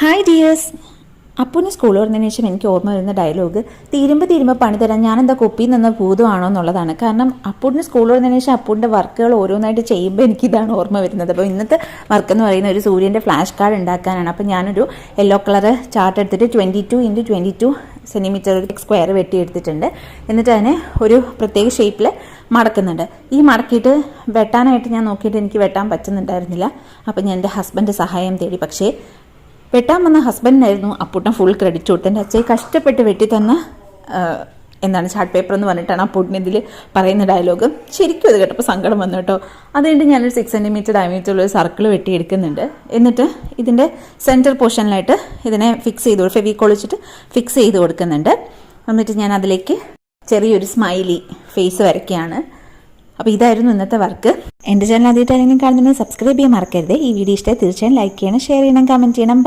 Hi dears. അപ്പൂന് school തുറന്നതിന് ശേഷം എനിക്ക് ഓർമ്മ വരുന്ന ഡയലോഗ് തീരുമ്പോൾ പണി തരാൻ ഞാനെന്താ കുപ്പിയിൽ നിന്ന് ഭൂതമാണോ എന്നുള്ളതാണ്. കാരണം അപ്പൂന് സ്കൂൾ തുറന്നതിന് ശേഷം അപ്പൂൻ്റെ വർക്കുകൾ ഓരോന്നായിട്ട് ചെയ്യുമ്പോൾ എനിക്കിതാണ് ഓർമ്മ വരുന്നത്. അപ്പോൾ ഇന്നത്തെ വർക്ക് എന്ന് പറയുന്ന ഒരു സൂര്യൻ്റെ ഫ്ലാഷ് കാർഡ് ഉണ്ടാക്കാനാണ്. അപ്പോൾ ഞാനൊരു യെല്ലോ കളർ ചാർട്ട് എടുത്തിട്ട് 22x22 സെൻറ്റിമീറ്റർ സ്ക്വയർ വെട്ടിയെടുത്തിട്ടുണ്ട്. എന്നിട്ട് അതിനെ ഒരു പ്രത്യേക ഷേപ്പിൽ മടക്കുന്നുണ്ട്. ഈ മടക്കിയിട്ട് വെട്ടാനായിട്ട് ഞാൻ നോക്കിയിട്ട് എനിക്ക് വെട്ടാൻ പറ്റുന്നുണ്ടായിരുന്നില്ല. അപ്പോൾ ഞാൻ എൻ്റെ ഹസ്ബൻഡ് സഹായം തേടി. പക്ഷേ വെട്ടാൻ വന്ന ഹസ്ബൻഡിനായിരുന്നു അപ്പൂട്ടൻ ഫുൾ ക്രെഡിറ്റ് കൊടുത്ത്. എൻ്റെ അച്ഛയെ കഷ്ടപ്പെട്ട് വെട്ടി തന്ന ചാർട്ട് പേപ്പർ എന്ന് പറഞ്ഞിട്ടാണ് അപ്പൂട്ടിന് ഇതിൽ പറയുന്ന ഡയലോഗ്. ശരിക്കും അത് കേട്ടപ്പോൾ സങ്കടം വന്നു കേട്ടോ. അതുകൊണ്ട് ഞാനൊരു 6 സെൻറ്റിമീറ്റർ ഡയമീറ്ററുള്ള സർക്കിൾ വെട്ടിയെടുക്കുന്നുണ്ട്. എന്നിട്ട് ഇതിൻ്റെ സെൻറ്റർ പോർഷനിലായിട്ട് ഇതിനെ ഫെവിക്കോൾ വെച്ചിട്ട് ഫിക്സ് ചെയ്ത് കൊടുക്കുന്നുണ്ട്. എന്നിട്ട് ഞാൻ അതിലേക്ക് ചെറിയൊരു സ്മൈലി ഫേസ് വരയ്ക്കുകയാണ്. അപ്പോൾ ഇതായിരുന്നു ഇന്നത്തെ വർക്ക്. എൻ്റെ ചാനൽ ആദ്യമായിട്ട് ആരെങ്കിലും കാണുന്നുണ്ടെങ്കിൽ സബ്സ്ക്രൈബ് ചെയ്യാൻ മറക്കരുത്. ഈ വീഡിയോ ഇഷ്ടമായി തീർച്ചയായും ലൈക്ക് ചെയ്യണം, ഷെയർ ചെയ്യണം, കമൻറ്റ് ചെയ്യണം.